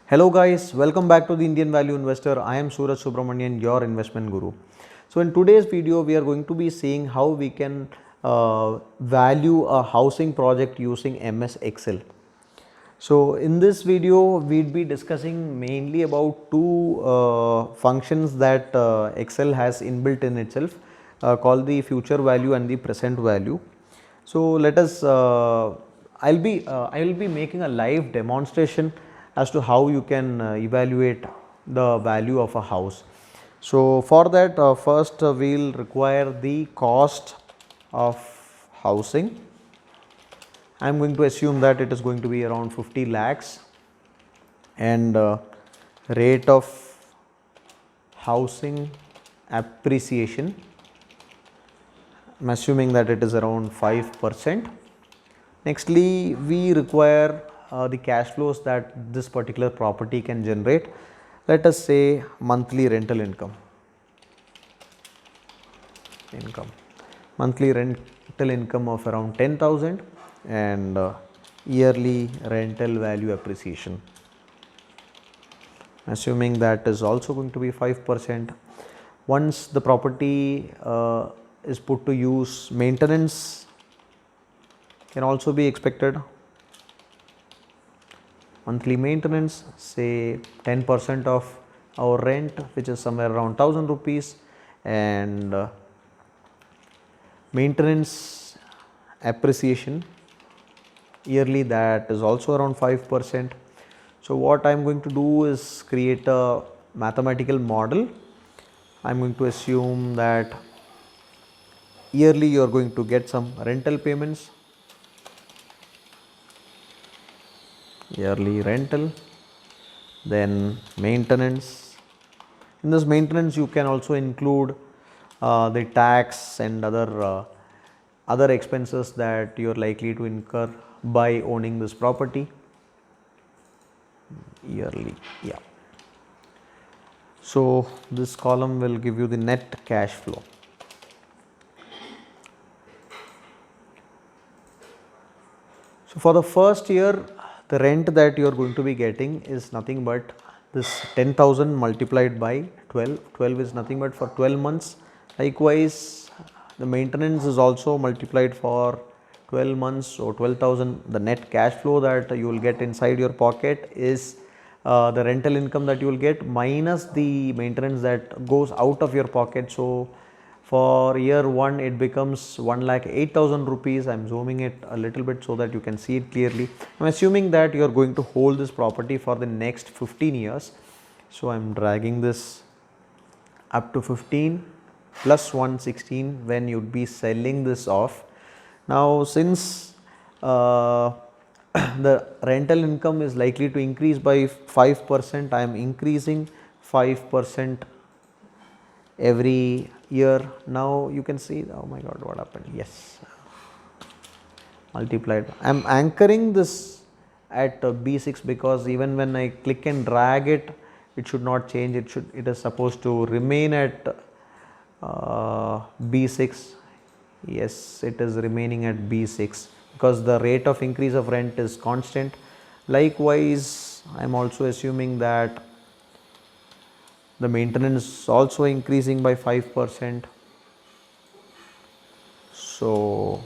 Hello guys, welcome back to the Indian Value Investor. I am Suraj Subramanian, your investment guru. So in today's video, we are going to be seeing how we can value a housing project using MS Excel. So in this video, we'd be discussing mainly about two functions that Excel has inbuilt in itself, called the future value and the present value. So let us. I will be making a live demonstration as to how you can evaluate the value of a house. So for that, first we'll require the cost of housing. I am going to assume that it is going to be around 50 lakhs, and rate of housing appreciation, I am assuming that it is around 5%. Nextly, we require the cash flows that this particular property can generate. Let us say monthly rental income. Monthly rental income of around 10,000 and yearly rental value appreciation. Assuming that is also going to be 5%. Once the property is put to use, maintenance can also be expected. Monthly maintenance, say 10% of our rent, which is somewhere around 1000 rupees, and maintenance appreciation yearly, that is also around 5%. So what I am going to do is create a mathematical model. I am going to assume that yearly you are going to get some rental payments, yearly rental, then maintenance. In this maintenance, you can also include the tax and other expenses that you are likely to incur by owning this property yearly. Yeah. So this column will give you the net cash flow. So for the first year, the rent that you are going to be getting is nothing but this 10,000 multiplied by 12. 12 is nothing but for 12 months. Likewise, the maintenance is also multiplied for 12 months. So 12,000, the net cash flow that you will get inside your pocket is the rental income that you will get minus the maintenance that goes out of your pocket. So for year 1, it becomes 1,08,000 rupees. I am zooming it a little bit so that you can see it clearly. I am assuming that you are going to hold this property for the next 15 years. So I am dragging this up to 15 plus 116 when you would be selling this off. Now since the rental income is likely to increase by 5%, I am increasing 5% every year. Now you can see, oh my god, what happened? Yes, multiplied. I am anchoring this at B6 because even when I click and drag it, it should not change. It is supposed to remain at B6. Yes, it is remaining at B6 because the rate of increase of rent is constant. Likewise, I am also assuming that the maintenance is also increasing by 5%. So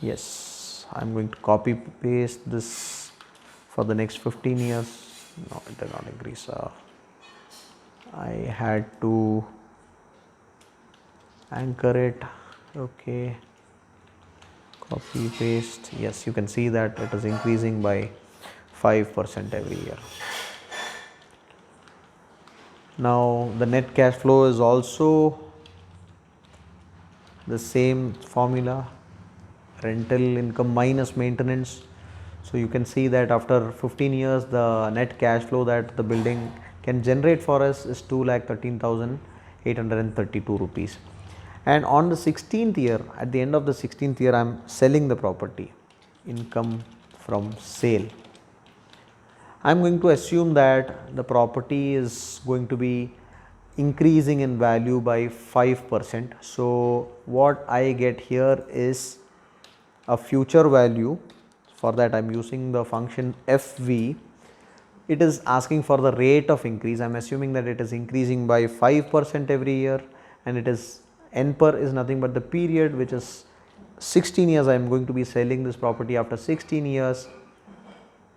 yes, I am going to copy paste this for the next 15 years. No, it did not increase. I had to anchor it. Okay, copy paste. Yes, you can see that it is increasing by 5% every year. Now the net cash flow is also the same formula, rental income minus maintenance. So you can see that after 15 years, the net cash flow that the building can generate for us is 2,13,832 rupees. And on the 16th year, at the end of the 16th year, I am selling the property, income from sale. I am going to assume that the property is going to be increasing in value by 5%. So what I get here is a future value. For that I am using the function FV, it is asking for the rate of increase. I am assuming that it is increasing by 5% every year, and it is N per is nothing but the period, which is 16 years. I am going to be selling this property after 16 years,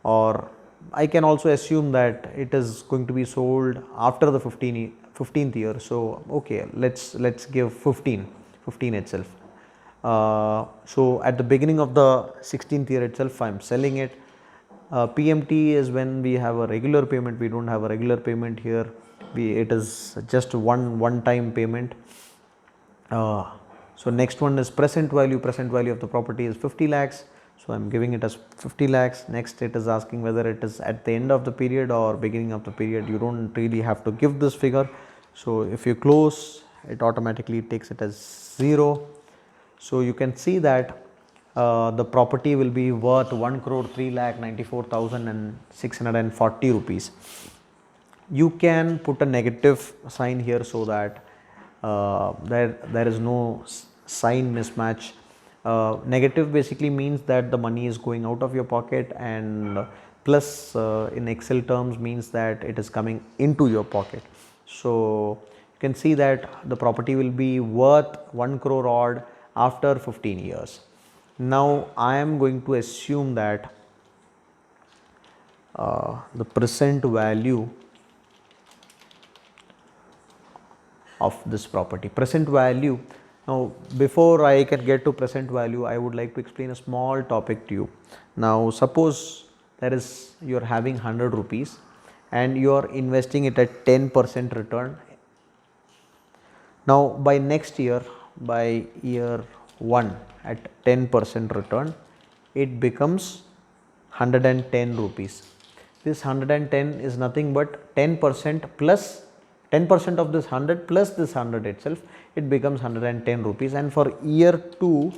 or I can also assume that it is going to be sold after the 15th year. So okay, let's give 15 itself. So at the beginning of the 16th year itself, I am selling it. PMT is when we have a regular payment. We don't have a regular payment here. It is just one time payment. So next one is present value. Present value of the property is 50 lakhs. So I am giving it as 50 lakhs. Next, it is asking whether it is at the end of the period or beginning of the period. You don't really have to give this figure. So if you close, it automatically takes it as 0. So you can see that the property will be worth 1 crore 3,94,640 rupees. You can put a negative sign here so that there is no sign mismatch. Negative basically means that the money is going out of your pocket, and plus in Excel terms means that it is coming into your pocket. So you can see that the property will be worth 1 crore odd after 15 years. Now I am going to assume that the present value of this property. Present value. Now before I can get to present value, I would like to explain a small topic to you. Now suppose you are having 100 rupees and you are investing it at 10% return. Now by next year, by year 1 at 10% return, it becomes 110 rupees. This 110 is nothing but 10% plus 10% of this 100 plus this 100 itself, it becomes 110 rupees. And for year 2,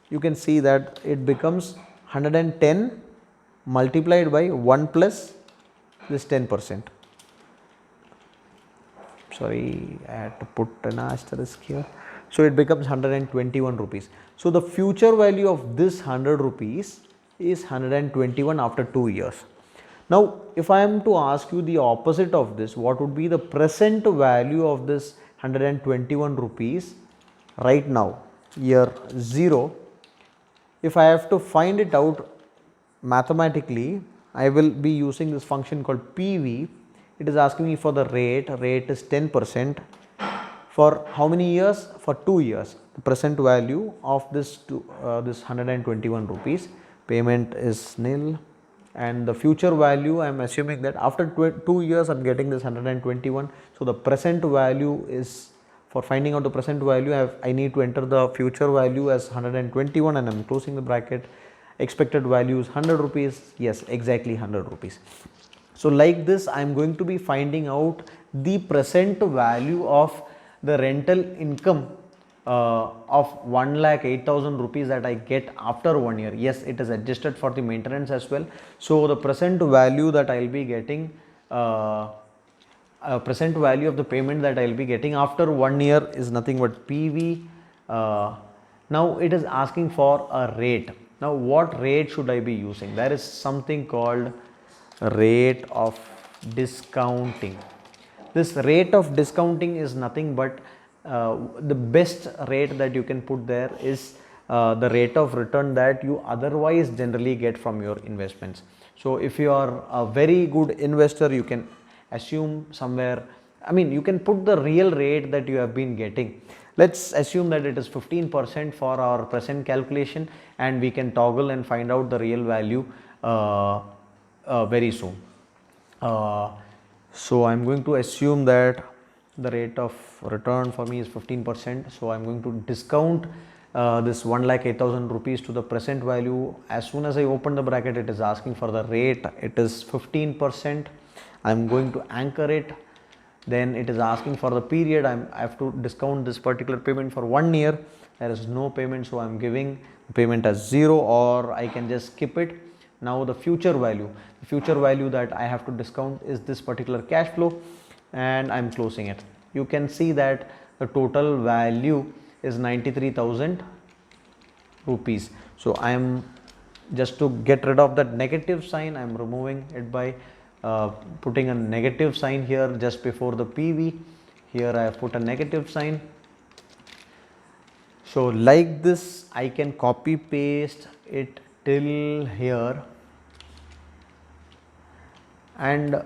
you can see that it becomes 110 multiplied by 1 plus this 10%. Sorry, I had to put an asterisk here. So it becomes 121 rupees. So the future value of this 100 rupees is 121 after 2 years. Now if I am to ask you the opposite of this, what would be the present value of this 121 rupees right now, year 0? If I have to find it out mathematically, I will be using this function called PV. It is asking me for the rate is 10%. For how many years? For 2 years. The present value of this 121 rupees, payment is nil, and the future value, I am assuming that after 2 years I am getting this 121. So the present value is, for finding out the present value, I need to enter the future value as 121, and I am closing the bracket. Expected value is 100 rupees. Yes, exactly 100 rupees. So like this, I am going to be finding out the present value of the rental income of 1,08,000 rupees that I get after 1 year. Yes, it is adjusted for the maintenance as well. So the present value that I will be getting, present value of the payment that I will be getting after 1 year is nothing but PV. Now it is asking for a rate. Now what rate should I be using? There is something called rate of discounting. This rate of discounting is nothing but the best rate that you can put there is the rate of return that you otherwise generally get from your investments. So if you are a very good investor, you can assume somewhere, you can put the real rate that you have been getting. Let's assume that it is 15% for our present calculation, and we can toggle and find out the real value very soon. So I am going to assume that the rate of return for me is 15%. So I am going to discount this 1,08,000 rupees to the present value. As soon as I open the bracket, it is asking for the rate. It is 15%. I am going to anchor it. Then it is asking for the period. I have to discount this particular payment for 1 year. There is no payment, so I am giving the payment as 0, or I can just skip it. Now the future value that I have to discount is this particular cash flow, and I am closing it. You can see that the total value is 93,000 rupees. So I am just to get rid of that negative sign, I am removing it by putting a negative sign here just before the PV. Here I have put a negative sign. So like this I can copy paste it till here, and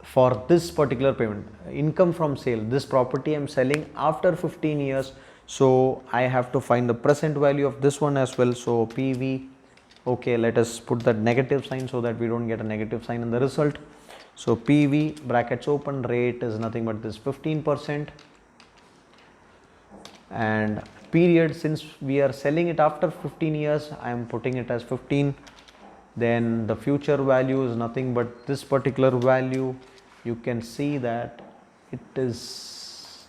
for this particular payment, income from sale, this property I am selling after 15 years, so I have to find the present value of this one as well. So PV, okay, let us put that negative sign so that we don't get a negative sign in the result. So PV brackets open, rate is nothing but this 15%, and period, since we are selling it after 15 years, I am putting it as 15. Then the future value is nothing but this particular value. You can see that it is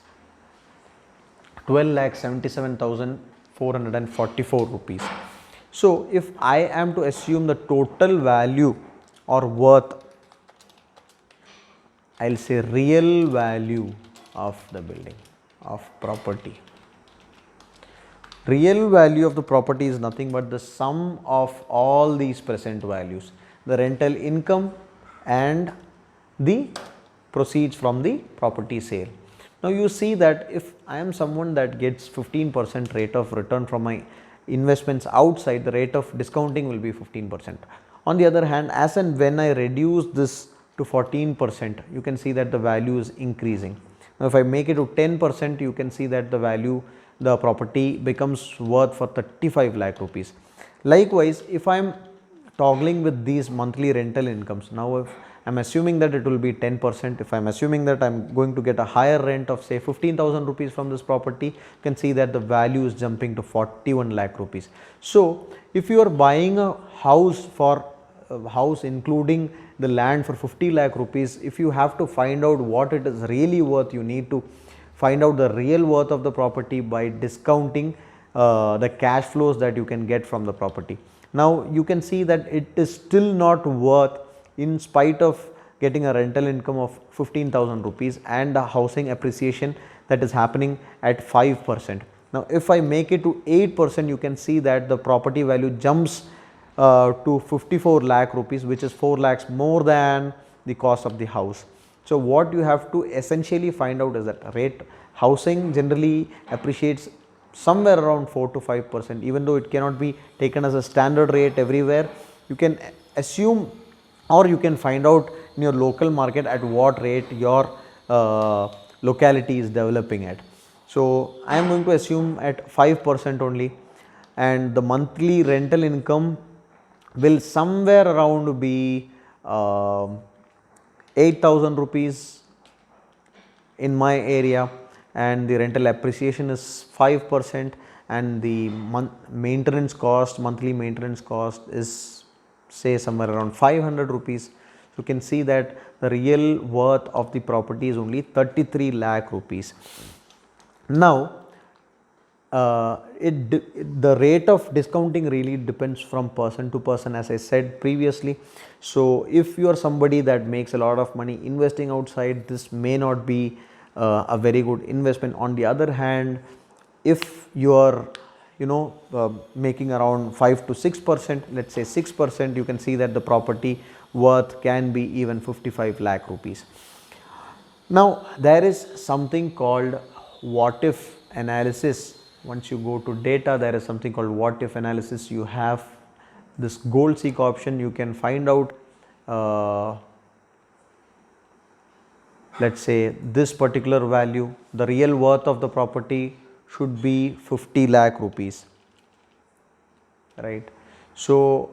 12,77,444 rupees. So if I am to assume the total value or worth, I'll say real value of the building, of property. Real value of the property is nothing but the sum of all these present values, the rental income and the proceeds from the property sale. Now you see that if I am someone that gets 15% rate of return from my investments outside, the rate of discounting will be 15%. On the other hand, as and when I reduce this to 14%, you can see that the value is increasing. Now if I make it to 10%, you can see that the value, the property becomes worth for 35 lakh rupees. Likewise, if I am toggling with these monthly rental incomes, now if I am assuming that it will be 10%, if I am assuming that I am going to get a higher rent of say 15,000 rupees from this property, you can see that the value is jumping to 41 lakh rupees. So if you are buying a house for house including the land for 50 lakh rupees, if you have to find out what it is really worth, you need to find out the real worth of the property by discounting the cash flows that you can get from the property. Now you can see that it is still not worth, in spite of getting a rental income of 15,000 rupees and a housing appreciation that is happening at 5%. Now if I make it to 8%, you can see that the property value jumps to 54 lakh rupees, which is 4 lakhs more than the cost of the house. So what you have to essentially find out is that rate housing generally appreciates somewhere around 4 to 5%, even though it cannot be taken as a standard rate everywhere. You can assume, or you can find out in your local market at what rate your locality is developing at. So I am going to assume at 5% only, and the monthly rental income will somewhere around be 8,000 rupees in my area, and the rental appreciation is 5%, and the maintenance cost, monthly maintenance cost is say somewhere around 500 rupees. So you can see that the real worth of the property is only 33 lakh rupees. Now the rate of discounting really depends from person to person, as I said previously. So if you are somebody that makes a lot of money investing outside, this may not be a very good investment. On the other hand, if you are making around 5 to 6%, let's say 6%, you can see that the property worth can be even 55 lakh rupees. Now there is something called what if analysis. Once you go to data, there is something called what if analysis. You have this gold seek option. You can find out let's say this particular value, the real worth of the property should be 50 lakh rupees, right? So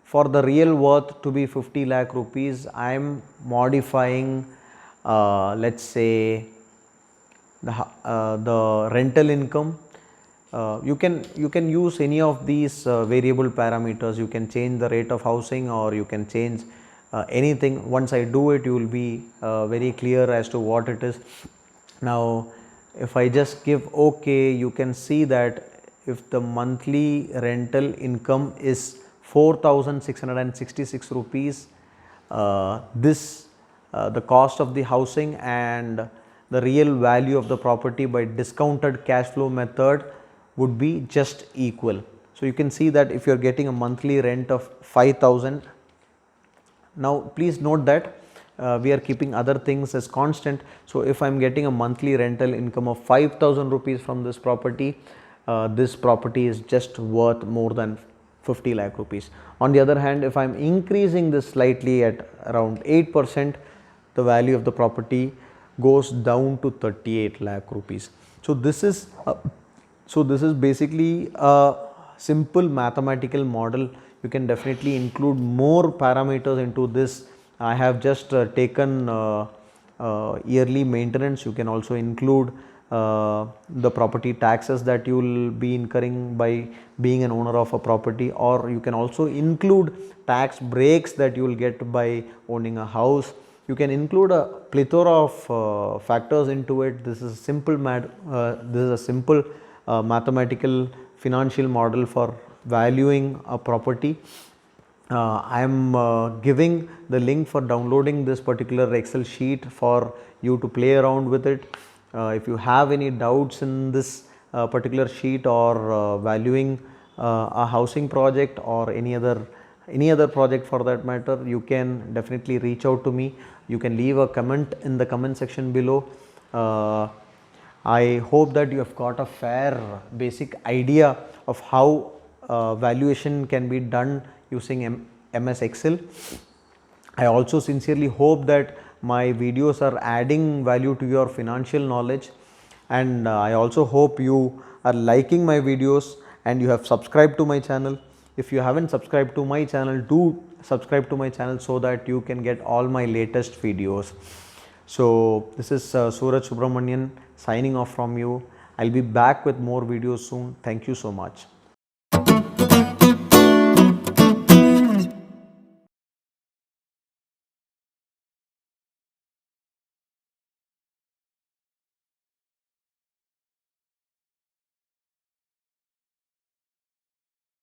for the real worth to be 50 lakh rupees, I am modifying let's say the rental income. You can use any of these variable parameters. You can change the rate of housing, or you can change anything. Once I do it, you will be very clear as to what it is. Now if I just give OK, you can see that if the monthly rental income is 4,666 rupees, the cost of the housing and the real value of the property by discounted cash flow method would be just equal. So you can see that if you are getting a monthly rent of 5,000, now please note that we are keeping other things as constant. So if I am getting a monthly rental income of 5,000 rupees from this property is just worth more than 50 lakh rupees. On the other hand, if I am increasing this slightly at around 8%, the value of the property goes down to 38 lakh rupees. So this is basically a simple mathematical model. You can definitely include more parameters into this. I have just taken yearly maintenance. You can also include the property taxes that you will be incurring by being an owner of a property, or you can also include tax breaks that you will get by owning a house. You can include a plethora of factors into it. This is a simple mathematical financial model for valuing a property. I am giving the link for downloading this particular Excel sheet for you to play around with it. If you have any doubts in this particular sheet, or valuing a housing project or any other project for that matter, you can definitely reach out to me. You can leave a comment in the comment section below. I hope that you have got a fair basic idea of how valuation can be done using MS Excel. I also sincerely hope that my videos are adding value to your financial knowledge, and I also hope you are liking my videos and you have subscribed to my channel. If you haven't subscribed to my channel, do subscribe to my channel so that you can get all my latest videos. So this is Suraj Subramanian signing off from you. I'll be back with more videos soon. Thank you so much.